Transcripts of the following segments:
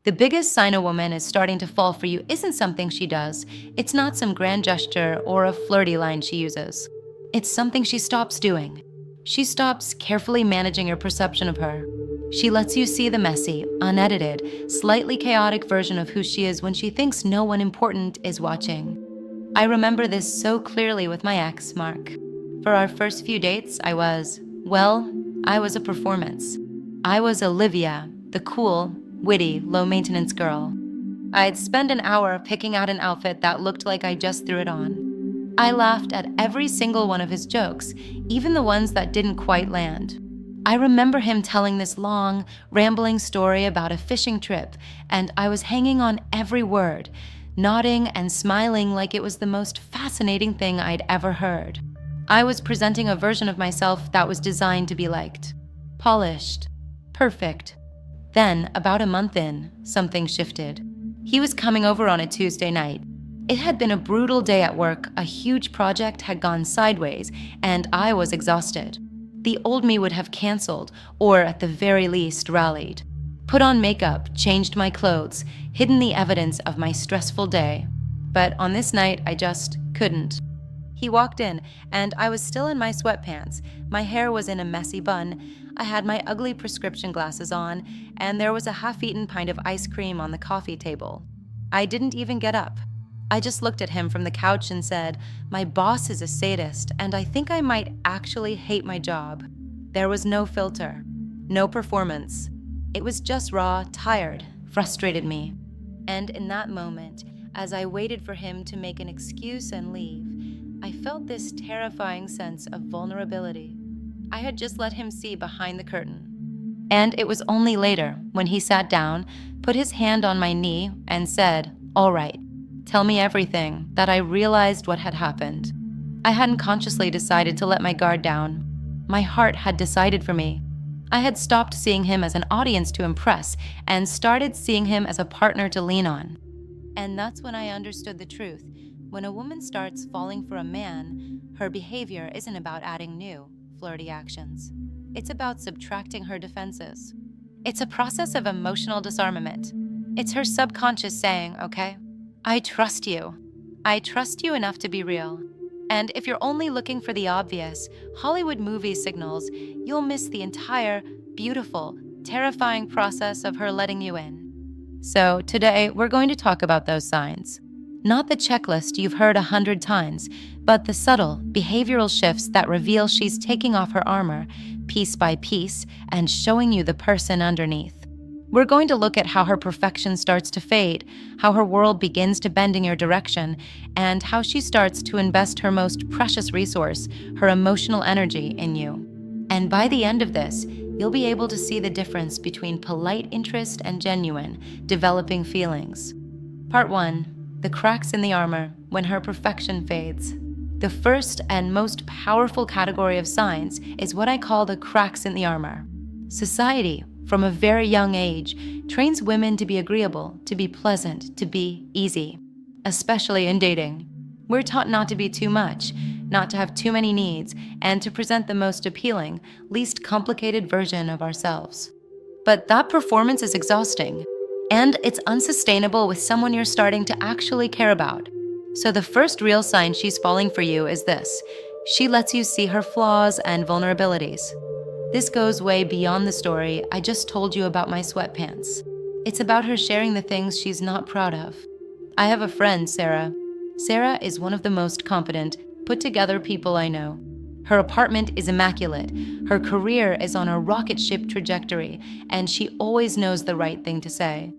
The biggest sign a woman is starting to fall for you isn't something she does. It's not some grand gesture or a flirty line she uses. It's something she stops doing. She stops carefully managing your perception of her. She lets you see the messy, unedited, slightly chaotic version of who she is when she thinks no one important is watching. I remember this so clearly with my ex, Mark. For our first few dates, I was a performance. I was Olivia, the cool, witty, low-maintenance girl. I'd spend an hour picking out an outfit that looked like I just threw it on. I laughed at every single one of his jokes, even the ones that didn't quite land. I remember him telling this long, rambling story about a fishing trip, and I was hanging on every word, nodding and smiling like it was the most fascinating thing I'd ever heard. I was presenting a version of myself that was designed to be liked. Polished. Perfect. Then, about a month in, something shifted. He was coming over on a Tuesday night. It had been a brutal day at work, a huge project had gone sideways, and I was exhausted. The old me would have canceled, or at the very least rallied. Put on makeup, changed my clothes, hidden the evidence of my stressful day. But on this night, I just couldn't. He walked in, and I was still in my sweatpants. My hair was in a messy bun. I had my ugly prescription glasses on, and there was a half-eaten pint of ice cream on the coffee table. I didn't even get up. I just looked at him from the couch and said, "My boss is a sadist, and I think I might actually hate my job." There was no filter, no performance. It was just raw, tired, frustrated me. And in that moment, as I waited for him to make an excuse and leave, I felt this terrifying sense of vulnerability. I had just let him see behind the curtain. And it was only later, when he sat down, put his hand on my knee, and said, "All right, tell me everything," that I realized what had happened. I hadn't consciously decided to let my guard down. My heart had decided for me. I had stopped seeing him as an audience to impress and started seeing him as a partner to lean on. And that's when I understood the truth. When a woman starts falling for a man, her behavior isn't about adding new, flirty actions. It's about subtracting her defenses. It's a process of emotional disarmament. It's her subconscious saying, "Okay, I trust you. I trust you enough to be real." And if you're only looking for the obvious, Hollywood movie signals, you'll miss the entire, beautiful, terrifying process of her letting you in. So today, we're going to talk about those signs. Not the checklist you've heard 100 times, but the subtle, behavioral shifts that reveal she's taking off her armor, piece by piece, and showing you the person underneath. We're going to look at how her perfection starts to fade, how her world begins to bend in your direction, and how she starts to invest her most precious resource, her emotional energy, in you. And by the end of this, you'll be able to see the difference between polite interest and genuine, developing feelings. Part 1. The cracks in the armor, when her perfection fades. The first and most powerful category of signs is what I call the cracks in the armor. Society, from a very young age, trains women to be agreeable, to be pleasant, to be easy, especially in dating. We're taught not to be too much, not to have too many needs, and to present the most appealing, least complicated version of ourselves. But that performance is exhausting, and it's unsustainable with someone you're starting to actually care about. So the first real sign she's falling for you is this: she lets you see her flaws and vulnerabilities. This goes way beyond the story I just told you about my sweatpants. It's about her sharing the things she's not proud of. I have a friend, Sarah. Sarah is one of the most confident, put-together people I know. Her apartment is immaculate, her career is on a rocket ship trajectory, and she always knows the right thing to say.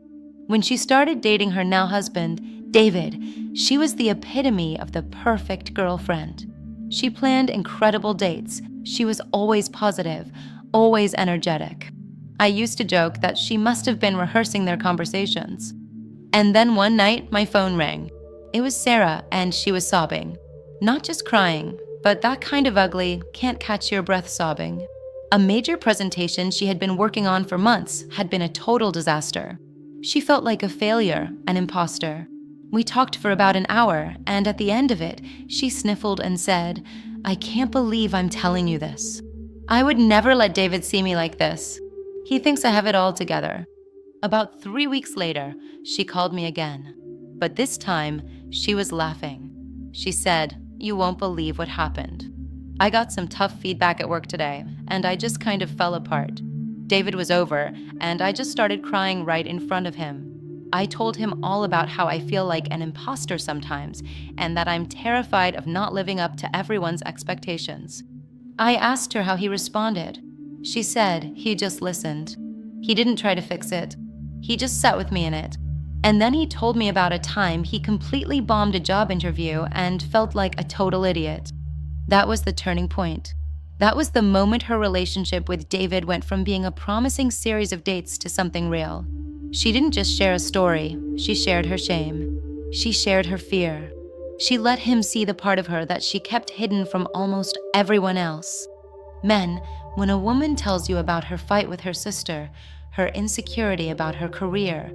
When she started dating her now husband, David, she was the epitome of the perfect girlfriend. She planned incredible dates. She was always positive, always energetic. I used to joke that she must have been rehearsing their conversations. And then one night, my phone rang. It was Sarah, and she was sobbing. Not just crying, but that kind of ugly, can't catch your breath sobbing. A major presentation she had been working on for months had been a total disaster. She felt like a failure, an imposter. We talked for about an hour, and at the end of it, she sniffled and said, "I can't believe I'm telling you this. I would never let David see me like this. He thinks I have it all together." About 3 weeks later, she called me again. But this time, she was laughing. She said, "You won't believe what happened. I got some tough feedback at work today, and I just kind of fell apart. David was over, and I just started crying right in front of him. I told him all about how I feel like an imposter sometimes, and that I'm terrified of not living up to everyone's expectations." I asked her how he responded. She said he just listened. He didn't try to fix it. He just sat with me in it. And then he told me about a time he completely bombed a job interview and felt like a total idiot. That was the turning point. That was the moment her relationship with David went from being a promising series of dates to something real. She didn't just share a story, she shared her shame. She shared her fear. She let him see the part of her that she kept hidden from almost everyone else. Men, when a woman tells you about her fight with her sister, her insecurity about her career,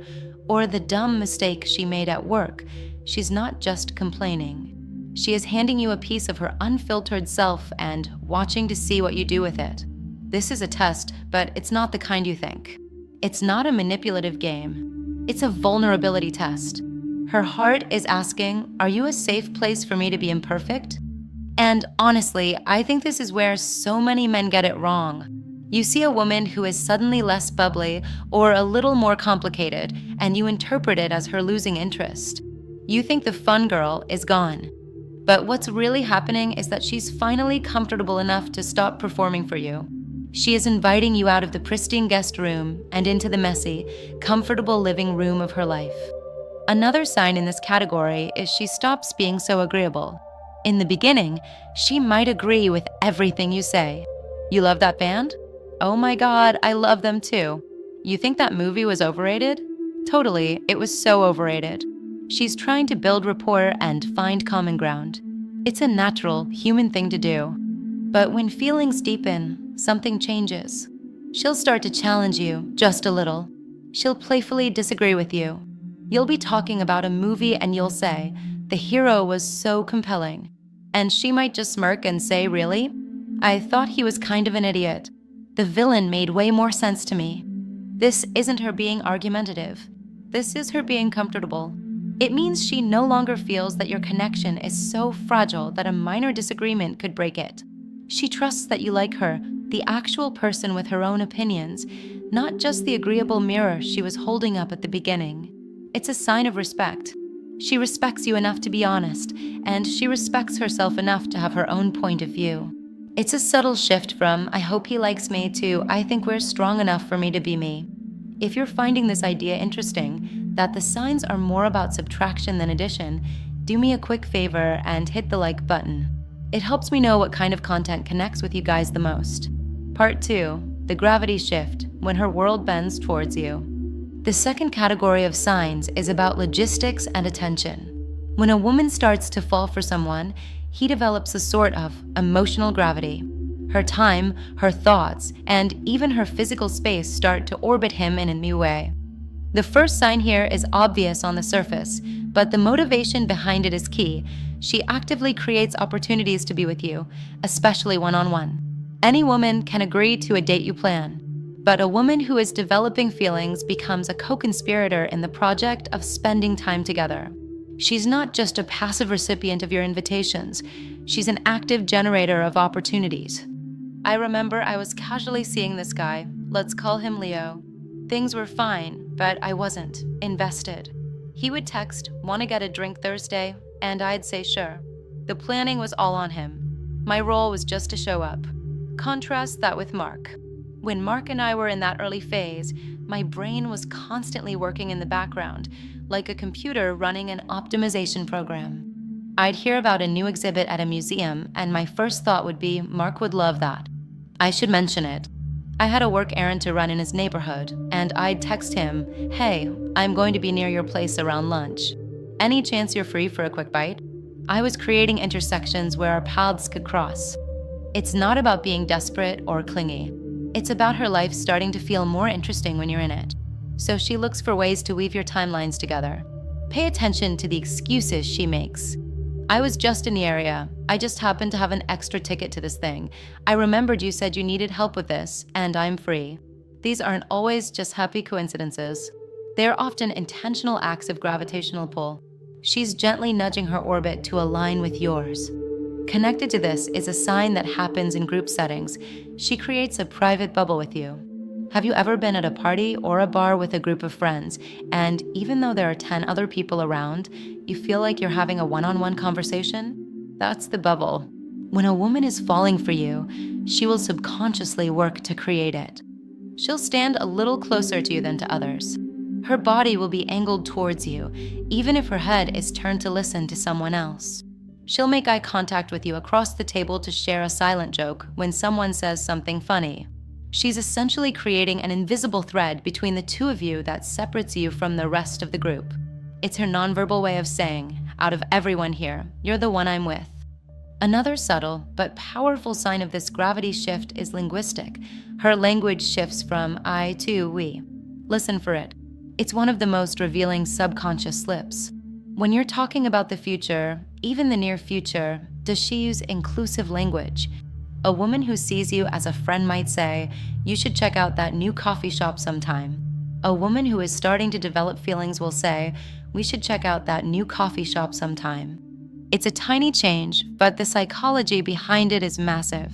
or the dumb mistake she made at work, she's not just complaining. She is handing you a piece of her unfiltered self and watching to see what you do with it. This is a test, but it's not the kind you think. It's not a manipulative game. It's a vulnerability test. Her heart is asking, "Are you a safe place for me to be imperfect?" And honestly, I think this is where so many men get it wrong. You see a woman who is suddenly less bubbly or a little more complicated, and you interpret it as her losing interest. You think the fun girl is gone. But what's really happening is that she's finally comfortable enough to stop performing for you. She is inviting you out of the pristine guest room and into the messy, comfortable living room of her life. Another sign in this category is she stops being so agreeable. In the beginning, she might agree with everything you say. "You love that band? Oh my God, I love them too. You think that movie was overrated?" Totally, it was so overrated. She's trying to build rapport and find common ground. It's a natural, human thing to do. But when feelings deepen, something changes. She'll start to challenge you, just a little. She'll playfully disagree with you. You'll be talking about a movie and you'll say, "The hero was so compelling." And she might just smirk and say, "Really? I thought he was kind of an idiot. The villain made way more sense to me." This isn't her being argumentative. This is her being comfortable. It means she no longer feels that your connection is so fragile that a minor disagreement could break it. She trusts that you like her, the actual person with her own opinions, not just the agreeable mirror she was holding up at the beginning. It's a sign of respect. She respects you enough to be honest, and she respects herself enough to have her own point of view. It's a subtle shift from "I hope he likes me" to "I think we're strong enough for me to be me." If you're finding this idea interesting, that the signs are more about subtraction than addition, do me a quick favor and hit the like button. It helps me know what kind of content connects with you guys the most. Part 2, the gravity shift, when her world bends towards you. The second category of signs is about logistics and attention. When a woman starts to fall for someone, he develops a sort of emotional gravity. Her time, her thoughts, and even her physical space start to orbit him in a new way. The first sign here is obvious on the surface, but the motivation behind it is key. She actively creates opportunities to be with you, especially one-on-one. Any woman can agree to a date you plan, but a woman who is developing feelings becomes a co-conspirator in the project of spending time together. She's not just a passive recipient of your invitations, she's an active generator of opportunities. I remember I was casually seeing this guy, let's call him Leo. Things were fine, but I wasn't invested. He would text, "Want to get a drink Thursday?" And I'd say sure. The planning was all on him. My role was just to show up. Contrast that with Mark. When Mark and I were in that early phase, my brain was constantly working in the background, like a computer running an optimization program. I'd hear about a new exhibit at a museum, and my first thought would be, Mark would love that. I should mention it. I had a work errand to run in his neighborhood, and I'd text him, "Hey, I'm going to be near your place around lunch. Any chance you're free for a quick bite?" I was creating intersections where our paths could cross. It's not about being desperate or clingy. It's about her life starting to feel more interesting when you're in it. So she looks for ways to weave your timelines together. Pay attention to the excuses she makes. "I was just in the area. I just happened to have an extra ticket to this thing. I remembered you said you needed help with this, and I'm free." These aren't always just happy coincidences. They are often intentional acts of gravitational pull. She's gently nudging her orbit to align with yours. Connected to this is a sign that happens in group settings. She creates a private bubble with you. Have you ever been at a party or a bar with a group of friends, and even though there are 10 other people around, you feel like you're having a one-on-one conversation? That's the bubble. When a woman is falling for you, she will subconsciously work to create it. She'll stand a little closer to you than to others. Her body will be angled towards you, even if her head is turned to listen to someone else. She'll make eye contact with you across the table to share a silent joke when someone says something funny. She's essentially creating an invisible thread between the two of you that separates you from the rest of the group. It's her nonverbal way of saying, out of everyone here, you're the one I'm with. Another subtle but powerful sign of this gravity shift is linguistic. Her language shifts from I to we. Listen for it. It's one of the most revealing subconscious slips. When you're talking about the future, even the near future, does she use inclusive language? A woman who sees you as a friend might say, you should check out that new coffee shop sometime. A woman who is starting to develop feelings will say, we should check out that new coffee shop sometime. It's a tiny change, but the psychology behind it is massive.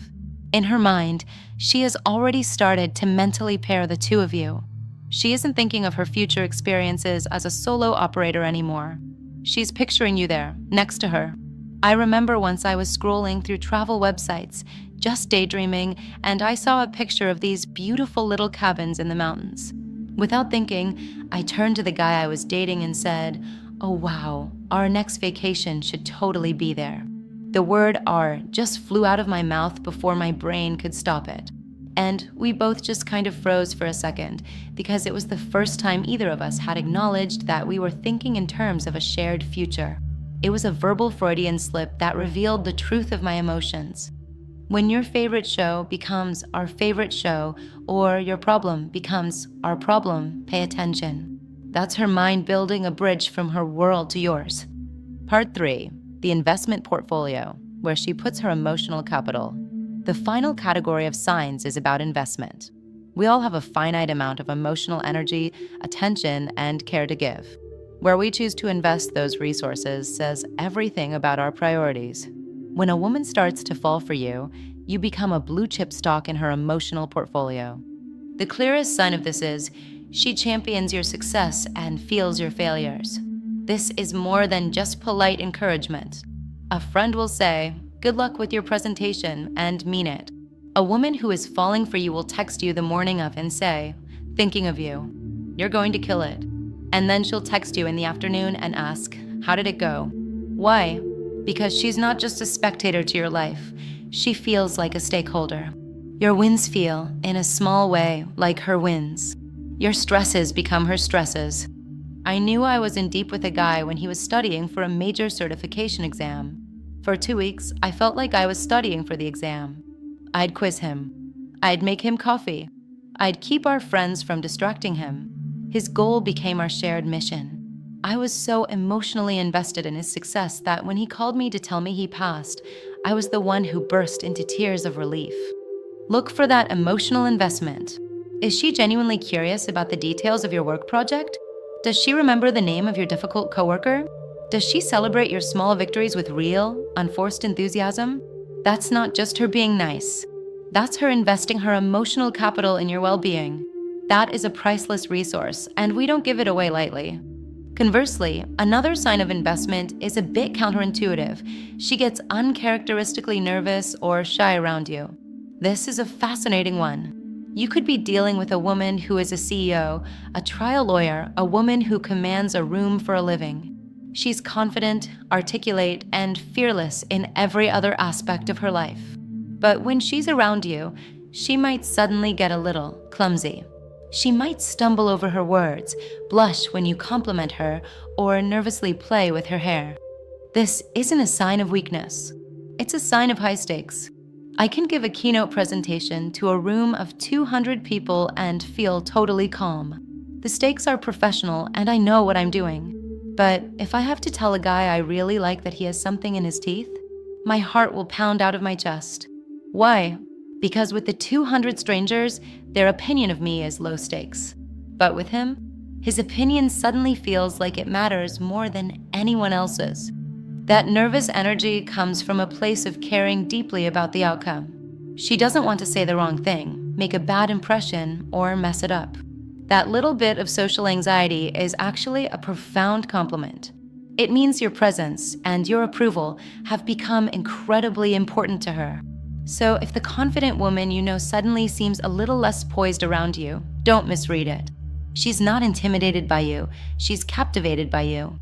In her mind, she has already started to mentally pair the two of you. She isn't thinking of her future experiences as a solo operator anymore. She's picturing you there, next to her. I remember once I was scrolling through travel websites, just daydreaming, and I saw a picture of these beautiful little cabins in the mountains. Without thinking, I turned to the guy I was dating and said, oh wow, our next vacation should totally be there. The word "our" just flew out of my mouth before my brain could stop it. And we both just kind of froze for a second, because it was the first time either of us had acknowledged that we were thinking in terms of a shared future. It was a verbal Freudian slip that revealed the truth of my emotions. When your favorite show becomes our favorite show, or your problem becomes our problem, pay attention. That's her mind building a bridge from her world to yours. Part 3, the investment portfolio, where she puts her emotional capital. The final category of signs is about investment. We all have a finite amount of emotional energy, attention, and care to give. Where we choose to invest those resources says everything about our priorities. When a woman starts to fall for you, you become a blue chip stock in her emotional portfolio. The clearest sign of this is she champions your success and feels your failures. This is more than just polite encouragement. A friend will say, good luck with your presentation, and mean it. A woman who is falling for you will text you the morning of and say, thinking of you, you're going to kill it. And then she'll text you in the afternoon and ask, how did it go? Why? Because she's not just a spectator to your life. She feels like a stakeholder. Your wins feel, in a small way, like her wins. Your stresses become her stresses. I knew I was in deep with a guy when he was studying for a major certification exam. For 2 weeks, I felt like I was studying for the exam. I'd quiz him. I'd make him coffee. I'd keep our friends from distracting him. His goal became our shared mission. I was so emotionally invested in his success that when he called me to tell me he passed, I was the one who burst into tears of relief. Look for that emotional investment. Is she genuinely curious about the details of your work project? Does she remember the name of your difficult coworker? Does she celebrate your small victories with real, unforced enthusiasm? That's not just her being nice. That's her investing her emotional capital in your well-being. That is a priceless resource, and we don't give it away lightly. Conversely, another sign of investment is a bit counterintuitive. She gets uncharacteristically nervous or shy around you. This is a fascinating one. You could be dealing with a woman who is a CEO, a trial lawyer, a woman who commands a room for a living. She's confident, articulate, and fearless in every other aspect of her life. But when she's around you, she might suddenly get a little clumsy. She might stumble over her words, blush when you compliment her, or nervously play with her hair. This isn't a sign of weakness. It's a sign of high stakes. I can give a keynote presentation to a room of 200 people and feel totally calm. The stakes are professional and I know what I'm doing. But if I have to tell a guy I really like that he has something in his teeth, my heart will pound out of my chest. Why? Because with the 200 strangers, their opinion of me is low stakes. But with him, his opinion suddenly feels like it matters more than anyone else's. That nervous energy comes from a place of caring deeply about the outcome. She doesn't want to say the wrong thing, make a bad impression, or mess it up. That little bit of social anxiety is actually a profound compliment. It means your presence and your approval have become incredibly important to her. So if the confident woman you know suddenly seems a little less poised around you, don't misread it. She's not intimidated by you, she's captivated by you.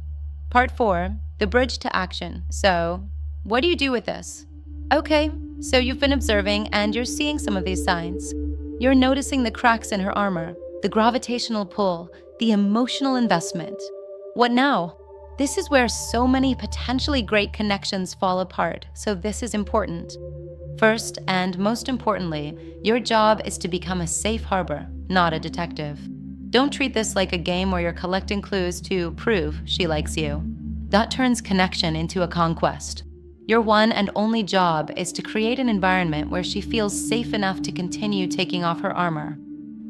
Part 4, the bridge to action. So, what do you do with this? Okay, so you've been observing and you're seeing some of these signs. You're noticing the cracks in her armor, the gravitational pull, the emotional investment. What now? This is where so many potentially great connections fall apart, so this is important. First, and most importantly, your job is to become a safe harbor, not a detective. Don't treat this like a game where you're collecting clues to prove she likes you. That turns connection into a conquest. Your one and only job is to create an environment where she feels safe enough to continue taking off her armor.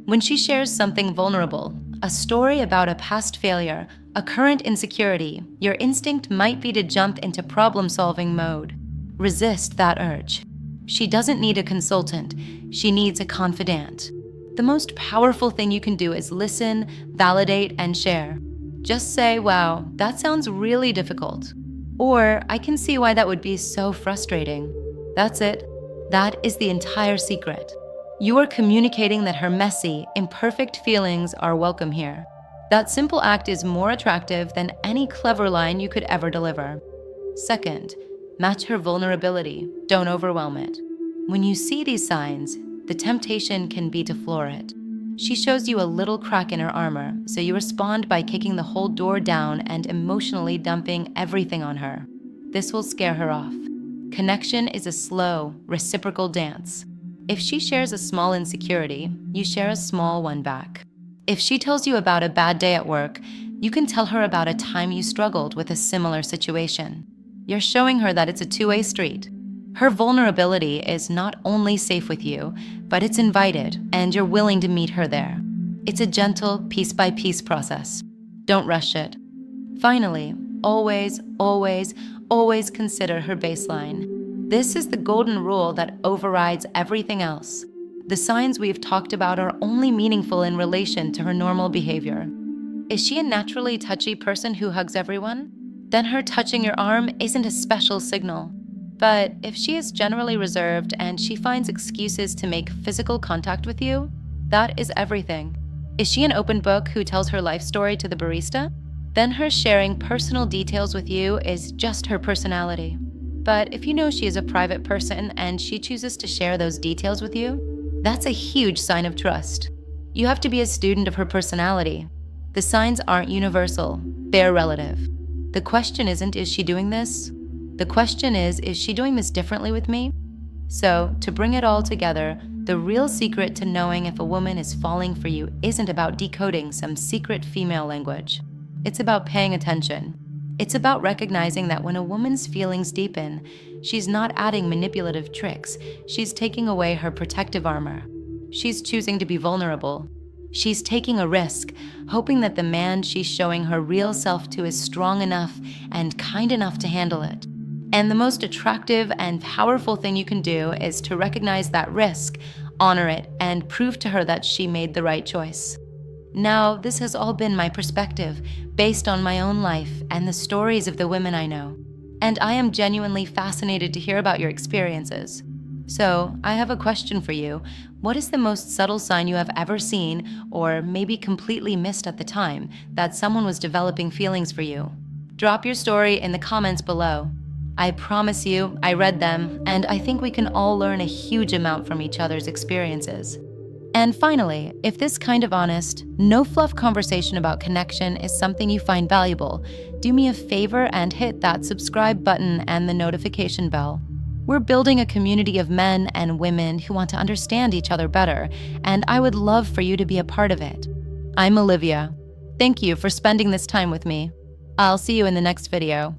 When she shares something vulnerable, a story about a past failure, a current insecurity, your instinct might be to jump into problem-solving mode. Resist that urge. She doesn't need a consultant, she needs a confidant. The most powerful thing you can do is listen, validate, and share. Just say, wow, that sounds really difficult. Or, I can see why that would be so frustrating. That's it. That is the entire secret. You are communicating that her messy, imperfect feelings are welcome here. That simple act is more attractive than any clever line you could ever deliver. Second, match her vulnerability. Don't overwhelm it. When you see these signs, the temptation can be to floor it. She shows you a little crack in her armor, so you respond by kicking the whole door down and emotionally dumping everything on her. This will scare her off. Connection is a slow, reciprocal dance. If she shares a small insecurity, you share a small one back. If she tells you about a bad day at work, you can tell her about a time you struggled with a similar situation. You're showing her that it's a two-way street. Her vulnerability is not only safe with you, but it's invited, and you're willing to meet her there. It's a gentle, piece-by-piece process. Don't rush it. Finally, always, always, always consider her baseline. This is the golden rule that overrides everything else. The signs we've talked about are only meaningful in relation to her normal behavior. Is she a naturally touchy person who hugs everyone? Then her touching your arm isn't a special signal. But if she is generally reserved and she finds excuses to make physical contact with you, that is everything. Is she an open book who tells her life story to the barista? Then her sharing personal details with you is just her personality. But if you know she is a private person and she chooses to share those details with you, that's a huge sign of trust. You have to be a student of her personality. The signs aren't universal, they're relative. The question isn't, is she doing this? The question is she doing this differently with me? So, to bring it all together, the real secret to knowing if a woman is falling for you isn't about decoding some secret female language. It's about paying attention. It's about recognizing that when a woman's feelings deepen, she's not adding manipulative tricks, she's taking away her protective armor. She's choosing to be vulnerable. She's taking a risk, hoping that the man she's showing her real self to is strong enough and kind enough to handle it. And the most attractive and powerful thing you can do is to recognize that risk, honor it, and prove to her that she made the right choice. Now, this has all been my perspective, based on my own life and the stories of the women I know. And I am genuinely fascinated to hear about your experiences. So, I have a question for you. What is the most subtle sign you have ever seen, or maybe completely missed at the time, that someone was developing feelings for you? Drop your story in the comments below. I promise you, I read them, and I think we can all learn a huge amount from each other's experiences. And finally, if this kind of honest, no-fluff conversation about connection is something you find valuable, do me a favor and hit that subscribe button and the notification bell. We're building a community of men and women who want to understand each other better, and I would love for you to be a part of it. I'm Olivia. Thank you for spending this time with me. I'll see you in the next video.